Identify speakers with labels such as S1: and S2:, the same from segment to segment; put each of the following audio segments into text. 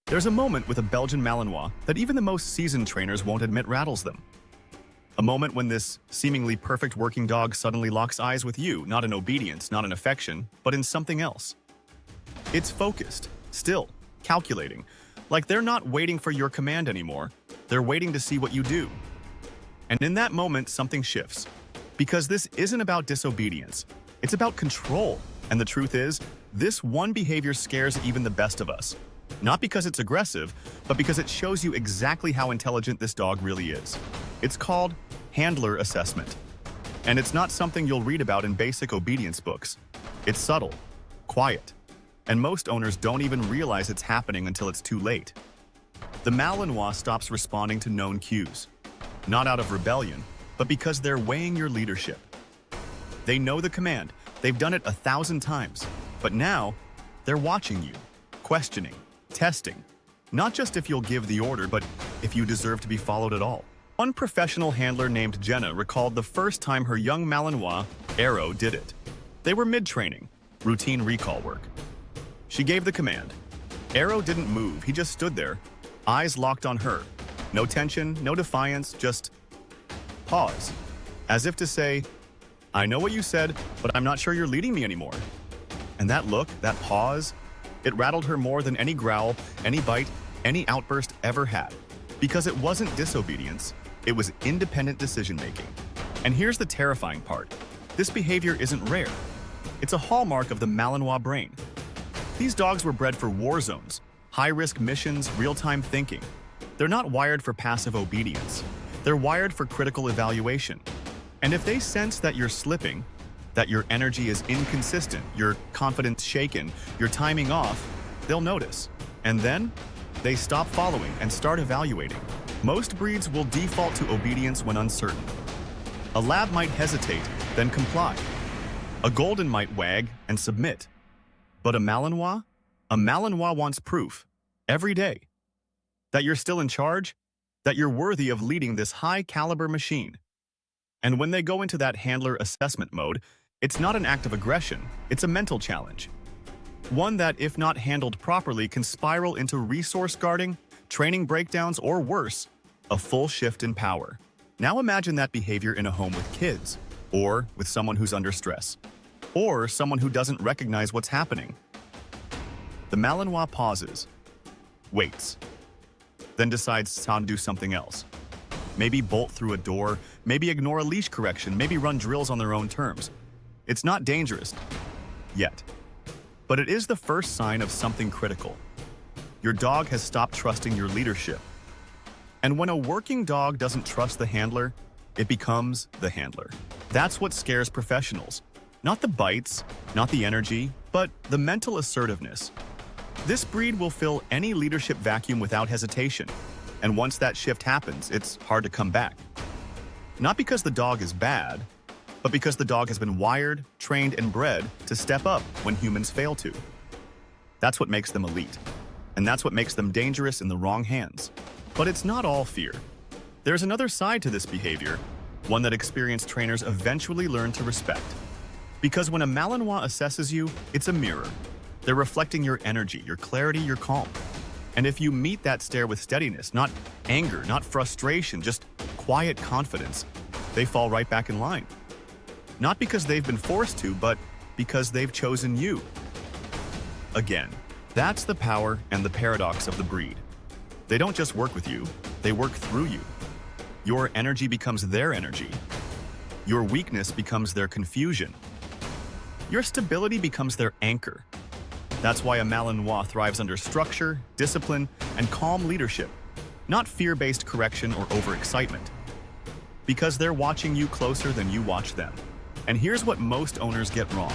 S1: There's a moment with a Belgian Malinois that even the most seasoned trainers won't admit rattles them. A moment when this seemingly perfect working dog suddenly locks eyes with you, not in obedience, not in affection, but in something else. It's focused, still, calculating, like they're not waiting for your command anymore, they're waiting to see what you do. And in that moment, something shifts. Because this isn't about disobedience, it's about control. And the truth is, this one behavior scares even the best of us. Not because it's aggressive, but because it shows you exactly how intelligent this dog really is. It's called handler assessment. And it's not something you'll read about in basic obedience books. It's subtle, quiet, and most owners don't even realize it's happening until it's too late. The Malinois stops responding to known cues, not out of rebellion, but because they're weighing your leadership. They know the command, they've done it 1,000 times, but now they're watching you, questioning, testing, not just if you'll give the order, but if you deserve to be followed at all. One professional handler named Jenna recalled the first time her young Malinois, Arrow, did it. They were mid-training, routine recall work. She gave the command. Arrow didn't move, he just stood there, eyes locked on her. No tension, no defiance, just pause. As if to say, I know what you said, but I'm not sure you're leading me anymore. And that look, that pause, it rattled her more than any growl, any bite, any outburst ever had. Because it wasn't disobedience, it was independent decision-making. And here's the terrifying part. This behavior isn't rare. It's a hallmark of the Malinois brain. These dogs were bred for war zones, high-risk missions, real-time thinking. They're not wired for passive obedience. They're wired for critical evaluation. And if they sense that you're slipping, that your energy is inconsistent, your confidence shaken, your timing off, they'll notice. And then, they stop following and start evaluating. Most breeds will default to obedience when uncertain. A lab might hesitate, then comply. A golden might wag and submit. But a Malinois wants proof, every day, that you're still in charge, that you're worthy of leading this high-caliber machine. And when they go into that handler assessment mode, it's not an act of aggression, it's a mental challenge. One that, if not handled properly, can spiral into resource guarding, training breakdowns, or worse, a full shift in power. Now imagine that behavior in a home with kids, or with someone who's under stress, or someone who doesn't recognize what's happening. The Malinois pauses, waits, then decides how to do something else. Maybe bolt through a door, maybe ignore a leash correction, maybe run drills on their own terms. It's not dangerous, yet. But it is the first sign of something critical. Your dog has stopped trusting your leadership. And when a working dog doesn't trust the handler, it becomes the handler. That's what scares professionals. Not the bites, not the energy, but the mental assertiveness. This breed will fill any leadership vacuum without hesitation. And once that shift happens, it's hard to come back. Not because the dog is bad, but because the dog has been wired, trained, and bred to step up when humans fail to. That's what makes them elite. And that's what makes them dangerous in the wrong hands. But it's not all fear. There's another side to this behavior, one that experienced trainers eventually learn to respect. Because when a Malinois assesses you, it's a mirror. They're reflecting your energy, your clarity, your calm. And if you meet that stare with steadiness, not anger, not frustration, just quiet confidence, they fall right back in line. Not because they've been forced to, but because they've chosen you. Again, that's the power and the paradox of the breed. They don't just work with you, they work through you. Your energy becomes their energy. Your weakness becomes their confusion. Your stability becomes their anchor. That's why a Malinois thrives under structure, discipline, and calm leadership, not fear-based correction or overexcitement. Because they're watching you closer than you watch them. And here's what most owners get wrong.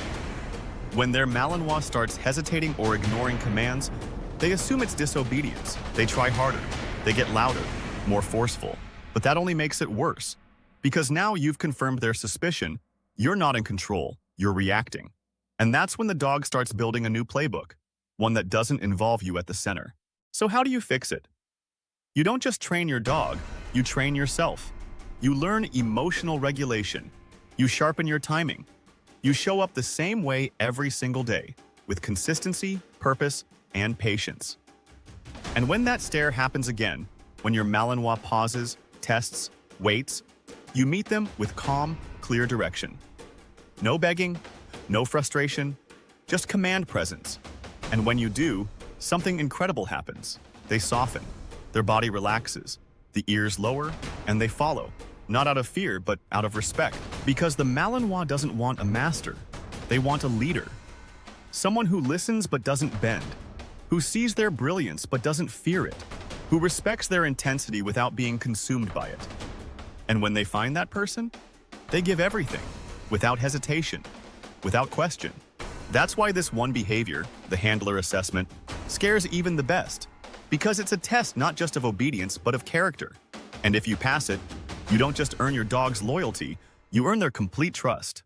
S1: When their Malinois starts hesitating or ignoring commands, they assume it's disobedience. They try harder. They get louder, more forceful. But that only makes it worse. Because now you've confirmed their suspicion, you're not in control, you're reacting. And that's when the dog starts building a new playbook, one that doesn't involve you at the center. So how do you fix it? You don't just train your dog, you train yourself. You learn emotional regulation. You sharpen your timing. You show up the same way every single day, with consistency, purpose, and patience. And when that stare happens again, when your Malinois pauses, tests, waits, you meet them with calm, clear direction. No begging, no frustration, just command presence. And when you do, something incredible happens. They soften, their body relaxes, the ears lower, and they follow. Not out of fear, but out of respect. Because the Malinois doesn't want a master. They want a leader. Someone who listens but doesn't bend. Who sees their brilliance but doesn't fear it. Who respects their intensity without being consumed by it. And when they find that person, they give everything, without hesitation, without question. That's why this one behavior, the handler assessment, scares even the best. Because it's a test not just of obedience, but of character. And if you pass it, you don't just earn your dog's loyalty, you earn their complete trust.